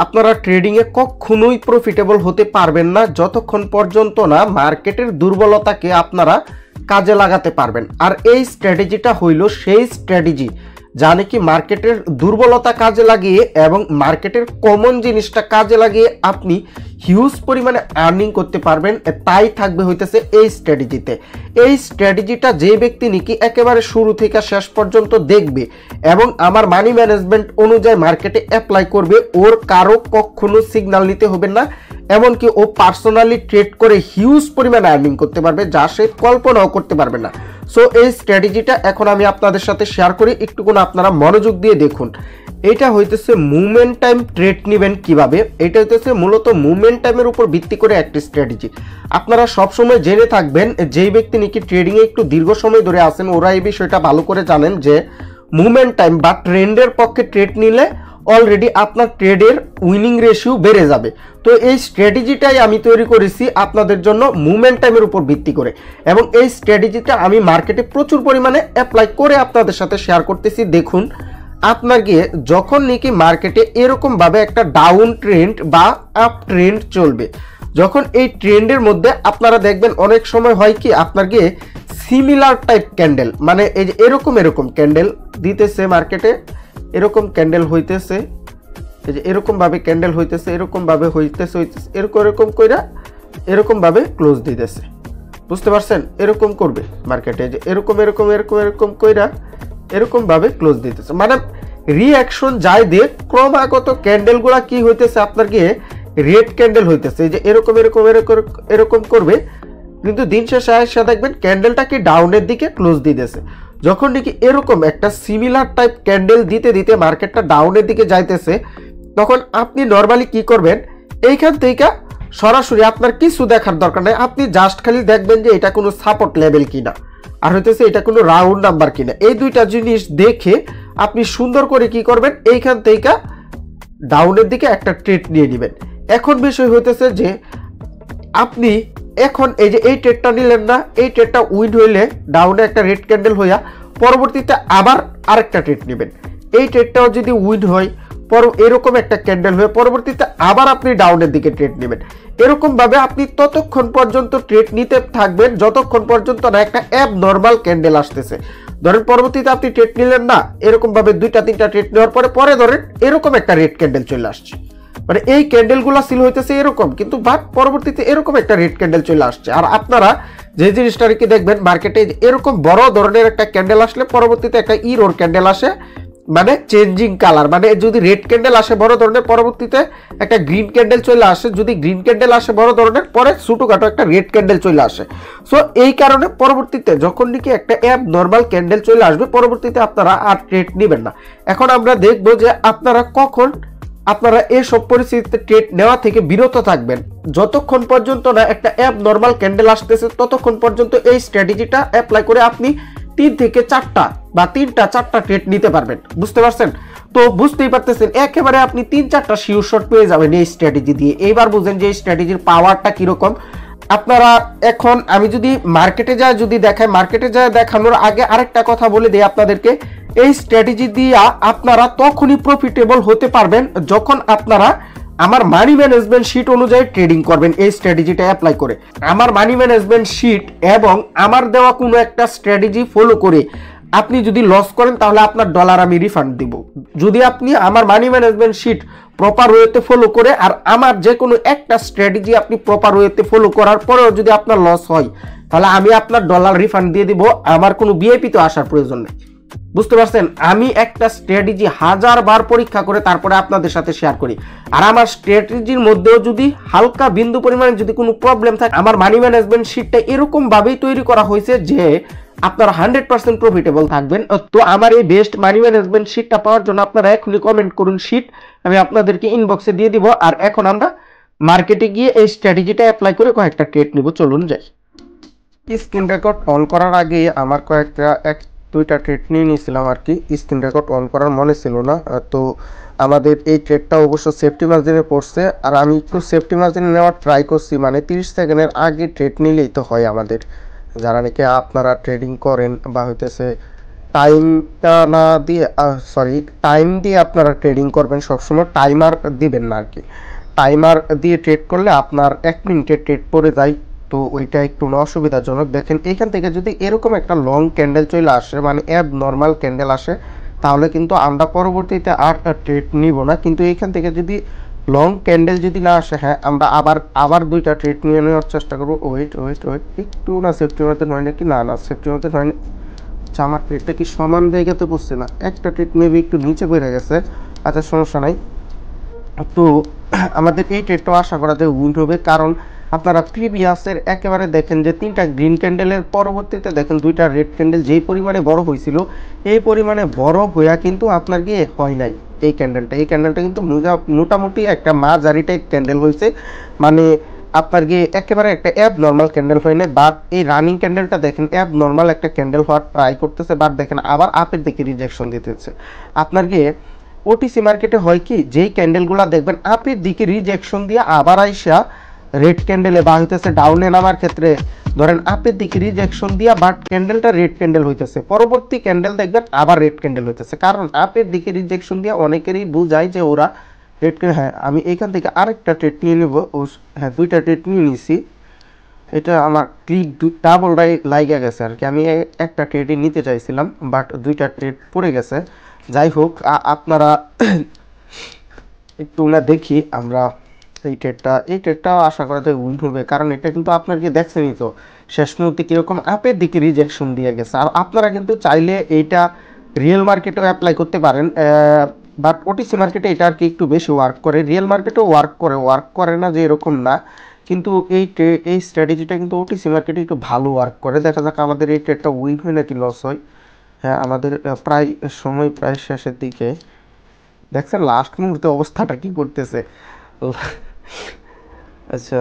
আপনারা ট্রেডিংয়ে কখনোই প্রফিটেবল হতে পারবেন না যতক্ষণ পর্যন্ত না মার্কেটের দুর্বলতাকে আপনারা কাজে লাগাতে পারবেন। আর এই স্ট্র্যাটেজিটা হইল সেই স্ট্র্যাটেজি যা নাকি মার্কেটের দুর্বলতা কাজে লাগিয়ে এবং মার্কেটের কমন জিনিসটা কাজে লাগিয়ে আপনি হিউজ পরিমাণে আর্নিং করতে পারবেন। তাই থাকবে হইতেছে এই স্ট্র্যাটেজিতে। এই স্ট্র্যাটেজিটা যে ব্যক্তি নাকি একেবারে শুরু থেকে শেষ পর্যন্ত দেখবে এবং আমার মানি ম্যানেজমেন্ট অনুযায়ী মার্কেটে অ্যাপ্লাই করবে, ওর কারো কখনো সিগন্যাল নিতে হবে না, এমনকি ও পার্সোনালি ট্রেড করে হিউজ পরিমাণে আর্নিং করতে পারবে যা সে কল্পনাও করতে পারবে না। সো এই স্ট্র্যাটেজিটা এখন আমি আপনাদের সাথে শেয়ার করি, একটুকুন আপনারা মনোযোগ দিয়ে দেখুন। এটা হইতেছে মুভমেন্ট টাইম ট্রেড নেবেন কিভাবে। এটা হইতেছে মূলত মুভমেন্ট টাইমের উপর ভিত্তি করে একটি স্ট্র্যাটেজি। আপনারা সবসময় জেনে থাকবেন, যেই ব্যক্তি নাকি ট্রেডিংয়ে একটু দীর্ঘ সময় ধরে আছেন ওরা এই বিষয়টা ভালো করে জানেন যে মুভমেন্ট টাইম বা ট্রেন্ডের পক্ষে ট্রেড নিলে অলরেডি আপনার ট্রেডের উইনিং রেশিও বেড়ে যাবে। তো এই স্ট্র্যাটেজিটাই আমি তৈরি করেছি আপনাদের জন্য মুভমেন্ট টাইমের উপর ভিত্তি করে, এবং এই স্ট্র্যাটেজিটা আমি মার্কেটে প্রচুর পরিমাণে অ্যাপ্লাই করে আপনাদের সাথে শেয়ার করতেছি। দেখুন, আপনার গিয়ে যখন নাকি মার্কেটে এরকমভাবে একটা ডাউন ট্রেন্ড বা আপ ট্রেন্ড চলবে, যখন এই ট্রেন্ডের মধ্যে আপনারা দেখবেন অনেক সময় হয় কি আপনার গিয়ে সিমিলার টাইপ ক্যান্ডেল, মানে এই যে এরকম ক্যান্ডেল দিতেছে মার্কেটে, এরকম ক্যান্ডেল হইতেছে, এই যে এরকমভাবে ক্যান্ডেল হইতেছে, এরকমভাবে হইতেছে এরকম কইরা এরকমভাবে ক্লোজ দিতেছে। বুঝতে পারছেন? এরকম করবে মার্কেটে, যে এরকম কইরা এরকমভাবে ক্লোজ দিতেছে, মানে রিঅ্যাকশন যাই দিয়ে ক্রমাগত ক্যান্ডেলগুলা কি হইতেছে আপনার গিয়ে রেড ক্যান্ডেল হইতেছে, যে এরকম করবে, কিন্তু দিন শেষে এসে দেখবেন ক্যান্ডেলটা কি ডাউনের দিকে ক্লোজ দিতেছে। যখন নাকি এরকম একটা সিমিলার টাইপ ক্যান্ডেল দিতে দিতে মার্কেটটা ডাউনের দিকে যাইতেছে, তখন আপনি নর্মালি কি করবেন, এইখান থেকে সরাসরি আপনার কিছু দেখার দরকার নেই, আপনি জাস্ট খালি দেখবেন যে এটা কোনো সাপোর্ট লেভেল কিনা আর হইতেছে এটা কোনো রাউন্ড নাম্বার কিনা। এই দুইটা জিনিস দেখে আপনি সুন্দর করে কি করবেন, এইখান থেকে ডাউনের দিকে একটা ট্রেড নিয়ে নেবেন। এখন বিষয় হইতেছে যে আপনি এখন এই যে এই ট্রেডটা নিলেন না, এই ট্রেডটা উইন হইলে ডাউনে একটা রেড ক্যান্ডেল হইয়া পরবর্তীতে আবার আরেকটা ট্রেড নেবেন। এই ট্রেডটাও যদি উইন হয় এরকম একটা ক্যান্ডেল হয়ে পরবর্তীতে আবার আপনি ডাউনের দিকে ট্রেড নেবেন। এরকম ভাবে আপনি ততক্ষণ পর্যন্ত ট্রেড নিতে থাকবেন যতক্ষণ পর্যন্ত না একটা অ্যাব নর্মাল ক্যান্ডেল আসতেছে। ধরেন পরবর্তীতে আপনি ট্রেড নিলেন না, এরকম ভাবে 2-3টা ট্রেড নেওয়ার পরে ধরেন এরকম একটা রেড ক্যান্ডেল চলে আসছে, মানে এই ক্যান্ডেলগুলো সিল হইতেছে এরকম, কিন্তু বাট পরবর্তীতে এরকম একটা রেড ক্যান্ডেল চলে আসছে। আর আপনারা যে জিনিসটা কি দেখবেন মার্কেটে এরকম বড় ধরনের একটা ক্যান্ডেল আসলে পরবর্তীতে একটা ইরোর ক্যান্ডেল আসে, মানে চেঞ্জিং কালার, মানে যদি রেড ক্যান্ডেল আসে বড় ধরনের পরবর্তীতে একটা গ্রিন ক্যান্ডেল চলে আসে, যদি গ্রিন ক্যান্ডেল আসে বড় ধরনের পরে ছোটখাটো একটা রেড ক্যান্ডেল চলে আসে। সো এই কারণে পরবর্তীতে যখন নাকি একটা অ্যাব নর্মাল ক্যান্ডেল চলে আসবে পরবর্তীতে আপনারা আর ট্রেড নেবেন না। এখন আমরা দেখবো যে আপনারা কখন আপনারা এইসব পরিস্থিতিতে ট্রেড নেওয়া থেকে বিরত থাকবেন। যতক্ষণ পর্যন্ত না একটা অ্যাব নর্মাল ক্যান্ডেল আসতেছে ততক্ষণ পর্যন্ত এই স্ট্র্যাটেজিটা অ্যাপ্লাই করে আপনি 3 থেকে 4টা বা 3-4টা ট্রেড নিতে পারবেন। বুঝতে পারছেন? তো বুঝতেই পারতেছেন একেবারে আপনি 3-4টা শিওর শট পেয়ে যাবেন এই স্ট্র্যাটেজি দিয়ে। এইবার বুঝেন যে এই স্ট্র্যাটেজির পাওয়ারটা কিরকম। আপনারা এখন আমি যদি মার্কেটে যায় যদি দেখাই, মার্কেটে যায় দেখানোর আগে আরেকটা কথা বলে দিই আপনাদেরকে, এই স্ট্র্যাটেজি দিয়ে আপনারা তখনই প্রফিটেবল হতে পারবেন যখন আপনারা আমার মানি ম্যানেজমেন্ট শিট অনুযায়ী ট্রেডিং করবেন। এই স্ট্র্যাটেজিটা অ্যাপ্লাই করে আমার মানি ম্যানেজমেন্ট শিট এবং আমার দেওয়া কোনো একটা স্ট্র্যাটেজি ফলো করে আপনি যদি লস করেন তাহলে আপনার ডলার আমি রিফান্ড দিব। যদি আপনি আমার মানি ম্যানেজমেন্ট শিট প্রপার ওয়েতে ফলো করে আর আমার যে কোনো একটা স্ট্র্যাটেজি আপনি প্রপার ওয়েতে ফলো করার পরেও যদি আপনার লস হয় তাহলে আমি আপনার ডলার রিফান্ড দিয়ে দিব, আমার কোনো ভিআইপি তো আসার প্রয়োজন নেই। বুঝতে পারছেন? আমি একটা স্ট্র্যাটেজি 1000 বার পরীক্ষা করে তারপরে আপনাদের সাথে শেয়ার করি, আর আমার স্ট্র্যাটেজির মধ্যেও যদি হালকা বিন্দু পরিমাণে যদি কোনো প্রবলেম থাকে আমার মানি ম্যানেজমেন্ট শিটটা এরকম ভাবেই তৈরি করা হয়েছে যে আপনারা 100% প্রফিটেবল থাকবেন। তো আমার এই বেস্ট মানি ম্যানেজমেন্ট শিটটা পাওয়ার জন্য আপনারা এখনই কমেন্ট করুন শিট, আমি আপনাদেরকে ইনবক্সে দিয়ে দিব। আর এখন আমরা মার্কেটে গিয়ে এই স্ট্র্যাটেজিটা অ্যাপ্লাই করে কয়েকটা ট্রেড নিব, চলুন যাই। স্ক্রিন রেকর্ড অন করার আগে আমার কয়েকটা 2টা ট্রেড নিয়ে নিয়েছিলাম আর কি, স্ক্রিন রেকর্ড অন করার মনে ছিল না। তো আমাদের এই ট্রেডটা অবশ্য সেফটি মার্জিনে পড়ছে, আর আমি একটু সেফটি মার্জিনে নেওয়ার ট্রাই করছি, মানে 30 সেকেন্ডের আগে ট্রেড নিলেই তো হয় আমাদের, যারা নাকি আপনারা ট্রেডিং করেন বা হইতেছে টাইমটা না দিয়ে সরি টাইম দিয়ে আপনারা ট্রেডিং করবেন, সবসময় টাইমার দিবেন না আর কি। টাইমার দিয়ে ট্রেড করলে আপনার 1 মিনিটে ট্রেড পড়ে যায়, তো ওইটা একটু অসুবিধাজনক। দেখেন এখান থেকে যদি এরকম একটা লং ক্যান্ডেল চলে আসে, মানে অ্যাব নর্মাল ক্যান্ডেল আসে, তাহলে কিন্তু আমরা পরবর্তীতে আর ট্রেড নিব না। কিন্তু এখান থেকে যদি লং ক্যান্ডেল যদি না আসে, হ্যাঁ আমরা আবার 2টা ট্রেড নিয়ে নেওয়ার চেষ্টা করবো। ওয়েট একটু না সেফটি মধ্যে নয় নাকি, না সেফটি মধ্যে নয়। আচ্ছা আমার ট্রেডটা কি সমান জায়গাতে পড়ছে না, একটা ট্রেড মেবি একটু নিচে পড়ে গেছে। আচ্ছা সমস্যা নাই। তো আমাদের এই ট্রেডটাও আশা করা যায় উইন হবে, কারণ আপনারা প্রিভিয়াসের একেবারে দেখেন যে 3টা গ্রিন ক্যান্ডেলের পরবর্তীতে দেখেন 2টা রেড ক্যান্ডেল যেই পরিমাণে বড় হয়েছিল, এই পরিমাণে বড় হইয়া কিন্তু আপনার গিয়ে হয় নাই। এই ক্যান্ডেলটা কিন্তু মোটামুটি একটা মাঝারি টাইপ ক্যান্ডেল হয়েছে, মানে আপনার গিয়ে একেবারে একটা অ্যাব নর্মাল ক্যান্ডেল হয় না। বাট এই রানিং ক্যান্ডেলটা দেখেন অ্যাব নর্মাল একটা ক্যান্ডেল হওয়ার ট্রাই করতেছে, বাট দেখেন আবার আপের দিকে রিজেকশন দিতেছে। আপনার গিয়ে ওটিসি মার্কেটে হয় কি, যেই ক্যান্ডেলগুলো দেখবেন আপের দিকে রিজেকশন দিয়ে আবার আইসা রেড ক্যান্ডেলে বা হইতেছে ডাউনে নামার ক্ষেত্রে ধরেন আপের দিকে রিজেকশন দিয়া বাট ক্যান্ডেলটা রেড ক্যান্ডেল হইতেছে, পরবর্তী ক্যান্ডেল দেখবেন আবার রেড ক্যান্ডেল হইতেছে, কারণ আপের দিকে রিজেকশন দিয়া অনেকেরই বুঝায় যে ওরা রেড ক্যান্ডেল। হ্যাঁ আমি এইখান থেকে আরেকটা ট্রেড নিয়ে নেবো। হ্যাঁ 2টা ট্রেড নিয়ে নিছি, এটা আমার ক্লিক ডাবল লাইগা গেছে আর কি। আমি একটা ট্রেডই নিতে চাইছিলাম, বাট 2টা ট্রেড পড়ে গেছে। যাই হোক আপনারা একটু না দেখি আমরা এই ট্রেডটাও আশা করা যায় উইন হবে, কারণ এটা কিন্তু আপনার কি দেখছেনই তো শেষ মুহূর্তে কীরকম আপের দিকে রিজেকশন দিয়ে গেছে। আর আপনারা কিন্তু চাইলে এইটা রিয়েল মার্কেটেও অ্যাপ্লাই করতে পারেন, বাট ওটিসি মার্কেটে এটা আর কি একটু বেশি ওয়ার্ক করে। রিয়েল মার্কেটেও ওয়ার্ক করে না যে এরকম না, কিন্তু এই স্ট্র্যাটেজিটা কিন্তু ওটিসি মার্কেটে একটু ভালো ওয়ার্ক করে। দেখা যাক আমাদের এই ট্রেডটা উইন হয় নাকি লস হয়। হ্যাঁ আমাদের প্রায় শেষের দিকে, দেখছেন লাস্ট মুহূর্তে অবস্থাটা কি করতেছে। আচ্ছা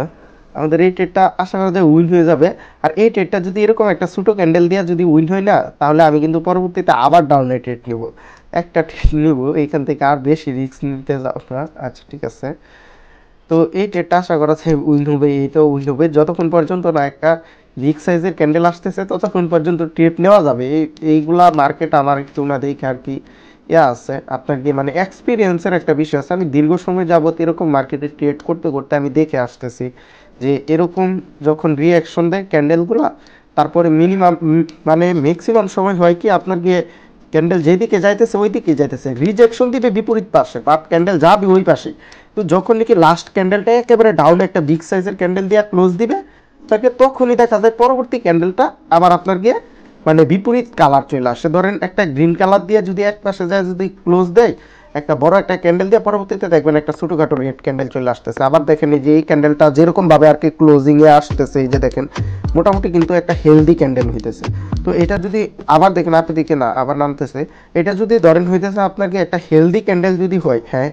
আমাদের এই ট্রেডটা আশা করা যায় উইন হয়ে যাবে। আর এই ট্রেডটা যদি এরকম একটা ছোটো ক্যান্ডেল দিয়ে যদি উইন হয় না, তাহলে আমি কিন্তু পরবর্তীতে আবার ডাউনে ট্রেড নেব, একটা ট্রেড নেব এইখান থেকে, আর বেশি রিস্ক নিতে যাব না। আচ্ছা ঠিক আছে, তো এই ট্রেডটা আশা করা যায় উইন হবে, এইটাও উইন হবে। যতক্ষণ পর্যন্ত না একটা বিগ সাইজের ক্যান্ডেল আসতেছে ততক্ষণ পর্যন্ত ট্রেড নেওয়া যাবে। এইগুলা মার্কেট আমার একটু না দেখে আর কি আছে আপনার কি, মানে এক্সপিরিয়েন্সের একটা বিষয় আছে। আমি দীর্ঘ সময় যাবত এরকম মার্কেটে ট্রেড করতে করতে আমি দেখে আসতেছি যে এরকম যখন রিঅ্যাকশন দেয় ক্যান্ডেলগুলো, তারপরে মানে ম্যাক্সিমাম সময় হয় কি আপনার গিয়ে ক্যান্ডেল যেদিকে যাইতেছে ওই দিকে যাইতেছে, রিজেকশন দিবে বিপরীত পাশে, বাট ক্যান্ডেল যাবে ওই পাশে। তো যখন নাকি লাস্ট ক্যান্ডেলটা একেবারে ডাউনে একটা বিগ সাইজের ক্যান্ডেল দিয়ে ক্লোজ দিবে, তাকে তখনই দেখা যায় পরবর্তী ক্যান্ডেলটা আবার আপনার গিয়ে মানে বিপরীত কালার চলে আসে। ধরেন একটা গ্রিন কালার দিয়ে যদি এক পাশে যায় যদি ক্লোজ দেয় একটা বড় একটা ক্যান্ডেল দিয়ে, পরবর্তীতে দেখবেন একটা ছোটোখাটো রেড ক্যান্ডেল চলে আসতেছে। আবার দেখেন এই যে এই ক্যান্ডেলটা যেরকমভাবে আর কি ক্লোজিংয়ে আসতেছে, এই যে দেখেন মোটামুটি কিন্তু একটা হেলদি ক্যান্ডেল হইতেছে। তো এটা যদি আবার দেখেন আপনি দিকে না আবার নামতেছে, এটা যদি ধরেন হইতেছে আপনাকে একটা হেলদি ক্যান্ডেল যদি হয়, হ্যাঁ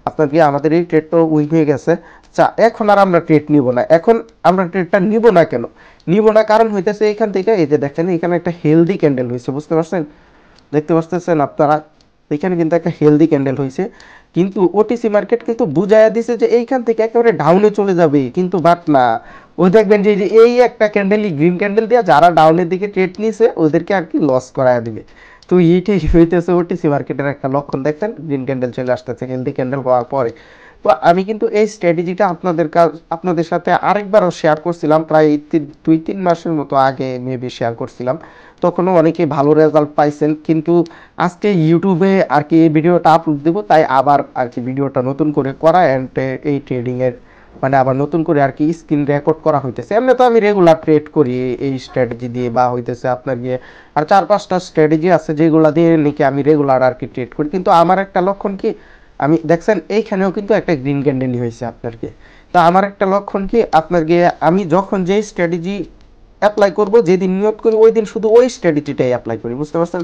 আপনার কি আমাদের এই ট্রেডটা উইন হয়ে গেছে। আচ্ছা এখন আর আমরা ট্রেড নিব না, এখন আমরা ট্রেডটা নিব না কেন নিব না, কারণ হইতেছে এখান থেকে এই যে দেখেন এখানে একটা হেলদি ক্যান্ডেল হয়েছে, বুঝতে পারছেন, দেখতে পাচ্ছেন আপনারা এখানে কিন্তু একটা হেলদি ক্যান্ডেল হয়েছে। কিন্তু ওটিসি মার্কেট কিন্তু বুঝাইয়া দিছে যে এইখান থেকে একেবারে ডাউনে চলে যাবে, কিন্তু বাট না, ওই দেখবেন যে এই একটা ক্যান্ডেলই গ্রিন ক্যান্ডেল দিয়ে যারা ডাউনের দিকে ট্রেড নিয়েছে ওদেরকে আর কি লস করায় দিবে। তো এইটাই হইতেছে ওটিসি মার্কেটের একটা লক্ষণ। দেখছেন গ্রিন ক্যান্ডেল চলে আসতেছে হেলদি ক্যান্ডেল হওয়ার পরে। তো আমি কিন্তু এই স্ট্র্যাটেজিটা আপনাদের সাথে আরেকবারও শেয়ার করছিলাম, প্রায় 2-3 মাসের মতো আগে মেবি শেয়ার করছিলাম, তখনও অনেকেই ভালো রেজাল্ট পাইছেন। কিন্তু আজকে ইউটিউবে আর কি এই ভিডিওটা আপলোড দেবো, তাই আবার আর কি ভিডিওটা নতুন করে করা অ্যান্ড এই ট্রেডিংয়ের মানে আবার নতুন করে আর কি স্ক্রিন রেকর্ড করা হইতেছে। এমনি তো আমি রেগুলার ট্রেড করি এই স্ট্র্যাটেজি দিয়ে, বা হইতেছে আপনার গিয়ে আর 4-5টা স্ট্র্যাটেজি আছে যেগুলো দিয়ে নাকি আমি রেগুলার আর কি ট্রেড করি। কিন্তু আমার একটা লক্ষণ কি, আমি দেখছেন এইখানেও কিন্তু একটা গ্রিন ক্যান্ডেলই হয়েছে আপনার গিয়ে। তো আমার একটা লক্ষণ কি আপনার গিয়ে, আমি যখন যেই স্ট্র্যাটেজি অ্যাপ্লাই করব, যেদিন নিয়ত করি ওই দিন শুধু ওই স্ট্র্যাটেজিটাই অ্যাপ্লাই করি, বুঝতে পারছেন।